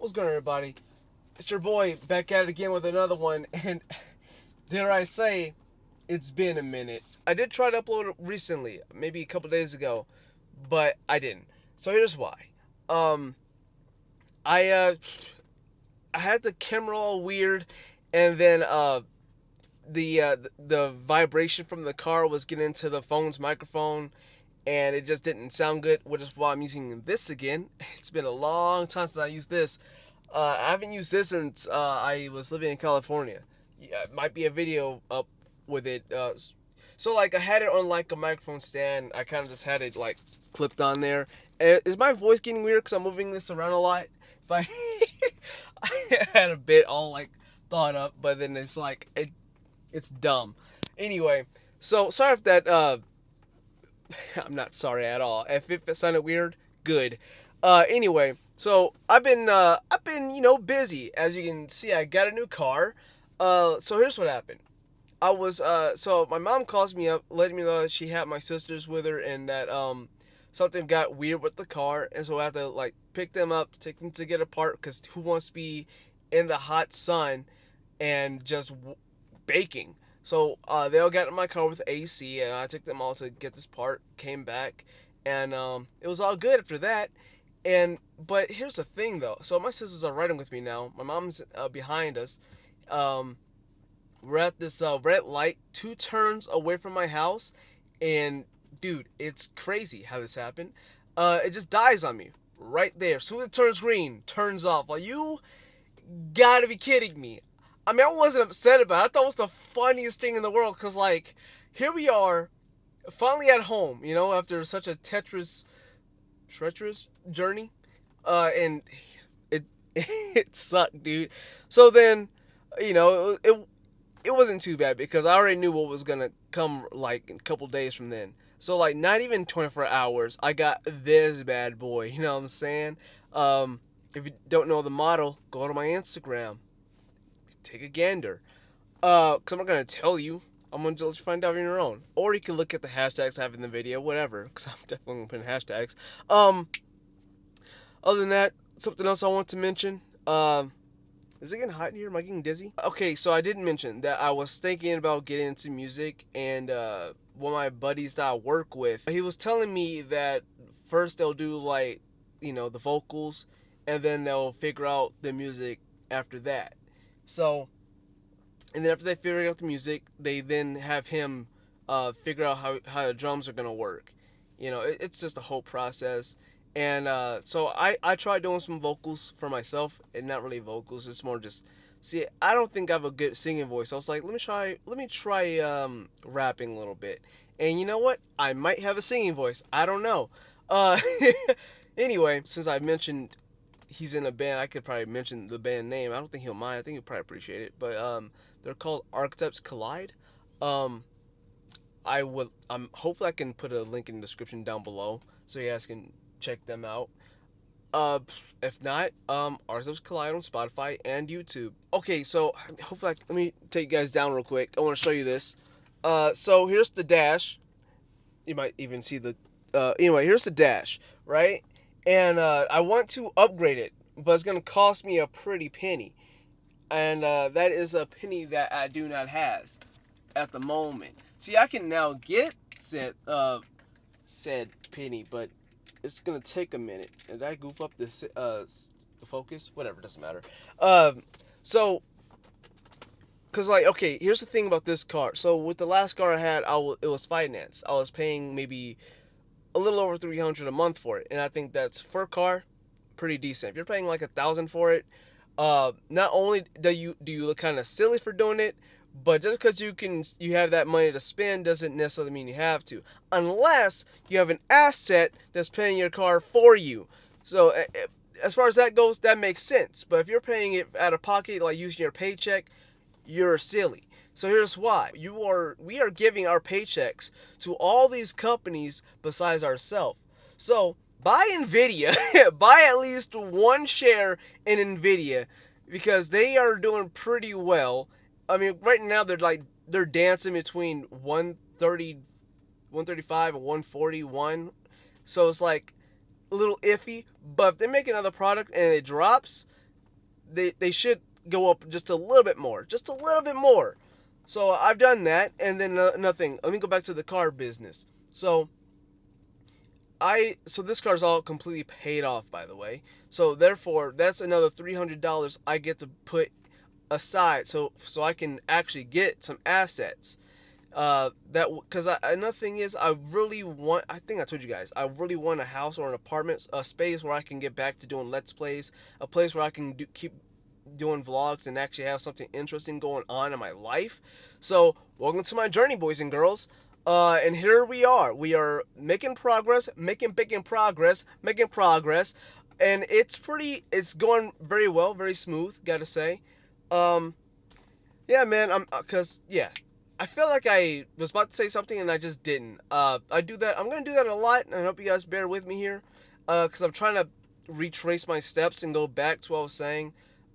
What's going on, everybody? It's your boy back at it again with another one, and dare I say, it's been a minute. I did try to upload it recently, maybe a couple days ago, but I didn't. So here's why. Um, I I had the camera all weird, and then the vibration from the car was getting into the phone's microphone, and it just didn't sound good, which is why I'm using this again. It's been a long time since I used this. I haven't used this since I was living in California. Yeah, it might be a video up with it. So like I had it on like a microphone stand. I kind of just had it like clipped on there. Is my voice getting weird because I'm moving this around a lot? If I I had a bit all like thought up, but then it's dumb. Anyway, so sorry if that I'm not sorry at all. If it sounded weird, good. Anyway, so I've been busy. As you can see, I got a new car. So here's what happened. So my mom calls me up, letting me know that she had my sisters with her and that something got weird with the car, and so I have to like pick them up, take them to get apart, because who wants to be in the hot sun and just baking? So they all got in my car with AC, and I took them all to get this part. Came back, and it was all good after that. And but here's the thing though. So my sisters are riding with me now. My mom's behind us. Um, we're at this red light, two turns away from my house, and dude, it's crazy how this happened. It just dies on me right there. As soon as it turns green, turns off. Like, you gotta be kidding me. I mean, I wasn't upset about it. I thought it was the funniest thing in the world, because like, here we are, finally at home, after such a treacherous journey, and it it sucked, dude. So then, it wasn't too bad because I already knew what was gonna come like in a couple days from then. So like, not even 24 hours, I got this bad boy. You know what I'm saying? If you don't know the model, go to my Instagram, take a gander. Cause I'm not gonna tell you. I'm gonna let you find out on your own, or you can look at the hashtags I have in the video, whatever. Cause I'm definitely gonna put in hashtags. Other than that, something else I want to mention. Is it getting hot in here? Am I getting dizzy? Okay, so I didn't mention that I was thinking about getting into music, and one of my buddies that I work with, he was telling me that first they'll do like, the vocals, and then they'll figure out the music after that. So, and then after they figure out the music, they then have him figure out how the drums are gonna work. It's just a whole process. And so I tried doing some vocals for myself, and not really vocals. It's more just, see, I don't think I have a good singing voice. I was like, let me try rapping a little bit. And you know what? I might have a singing voice. I don't know. Uh, anyway, since I mentioned he's in a band, I could probably mention the band name. I don't think he'll mind. I think he'll probably appreciate it. But they're called Archetypes Collide. Um, hopefully I can put a link in the description down below so you guys can check them out. Uh, if not, Archetypes Collide on Spotify and YouTube. Okay, so hopefully let me take you guys down real quick. I want to show you this. So here's the dash. You might even see the. Anyway, here's the dash, right? And I want to upgrade it, but it's gonna cost me a pretty penny, and that is a penny that I do not have at the moment. See, I can now get said penny, but it's gonna take a minute. Did I goof up this the focus? Whatever, doesn't matter. So, cause like, okay, here's the thing about this car. So with the last car I had, it was financed. I was paying maybe a little over 300 a month for it, and I think that's, for a car, pretty decent. If you're paying like 1,000 for it, not only do you look kind of silly for doing it, but just because you have that money to spend doesn't necessarily mean you have to, unless you have an asset that's paying your car for you. So as far as that goes, that makes sense. But if you're paying it out of pocket, like using your paycheck, you're silly. So here's why. We are giving our paychecks to all these companies besides ourselves. So buy Nvidia, buy at least one share in Nvidia, because they are doing pretty well. I mean, right now they're dancing between 130, 135 and 141. So it's like a little iffy, but if they make another product and it drops, they should go up just a little bit more. Just a little bit more. So I've done that, and then nothing. Let me go back to the car business. So this car's all completely paid off, by the way. So therefore, that's another $300 I get to put aside, so I can actually get some assets. Because another thing is, I really want. I think I told you guys, I really want a house or an apartment, a space where I can get back to doing let's plays, a place where I can keep doing vlogs and actually have something interesting going on in my life. So welcome to my journey, boys and girls. And here we are. We are making progress, making progress, and it's going very well, very smooth, gotta say. Yeah, man, I feel like I was about to say something and I just didn't. I'm gonna do that a lot, and I hope you guys bear with me here, because I'm trying to retrace my steps and go back to what I was saying.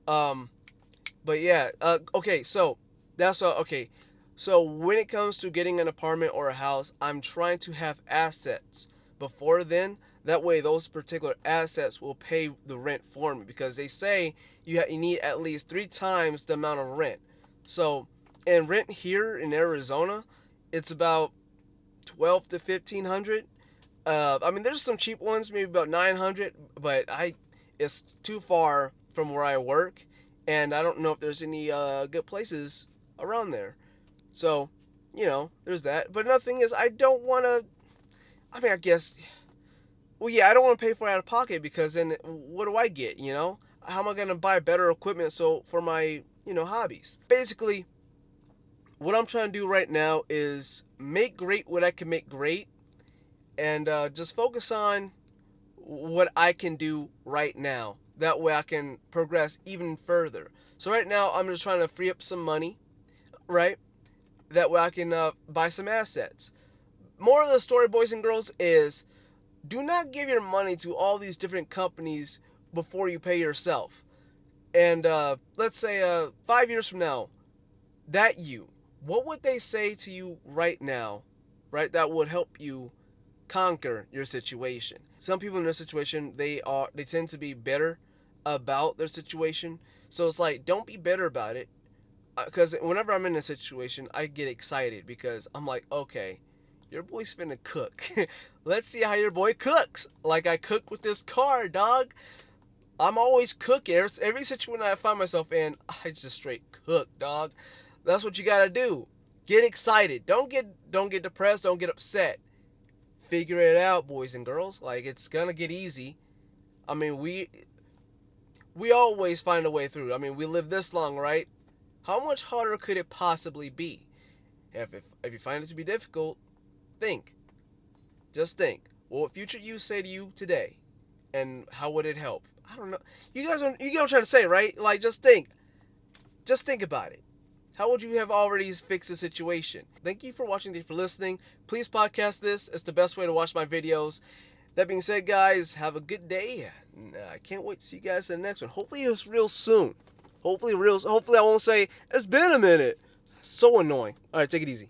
But yeah, okay, so that's okay. So when it comes to getting an apartment or a house, I'm trying to have assets before then. That way, those particular assets will pay the rent for me, because they say you need at least 3 times the amount of rent. So, and rent here in Arizona, it's about 12 to 1500. I mean, there's some cheap ones, maybe about 900, but it's too far from where I work, and I don't know if there's any good places around there. So, there's that. But another thing is, I don't want to. I mean, I guess. Well, yeah, I don't want to pay for it out of pocket, because then what do I get? How am I going to buy better equipment for my hobbies? Basically, what I'm trying to do right now is make great what I can make great, and just focus on what I can do right now. That way I can progress even further. So right now I'm just trying to free up some money, right? That way I can buy some assets. Moral of the story, boys and girls, is do not give your money to all these different companies before you pay yourself. And let's say 5 years from now, what would they say to you right now, right? That would help you conquer your situation. Some people in their situation, they tend to be bitter about their situation. So it's like, don't be bitter about it. Because whenever I'm in a situation, I get excited, because I'm like, okay, your boy's finna cook. Let's see how your boy cooks. Like I cook with this car, dog. I'm always cooking. Every situation I find myself in, I just straight cook, dog. That's what you gotta do. Get excited. Don't get depressed. Don't get upset. Figure it out, boys and girls. Like, it's gonna get easy. I mean, we always find a way through. I mean, we live this long, right? How much harder could it possibly be? If you find it to be difficult, think. Just think. What would future you say to you today? And how would it help? I don't know. You get what I'm trying to say, right? Like, just think. Just think about it. How would you have already fixed the situation? Thank you for watching. Thank you for listening. Please podcast this. It's the best way to watch my videos. That being said, guys, have a good day. I can't wait to see you guys in the next one. Hopefully it's real soon. Hopefully I won't say, it's been a minute. So annoying. All right, take it easy.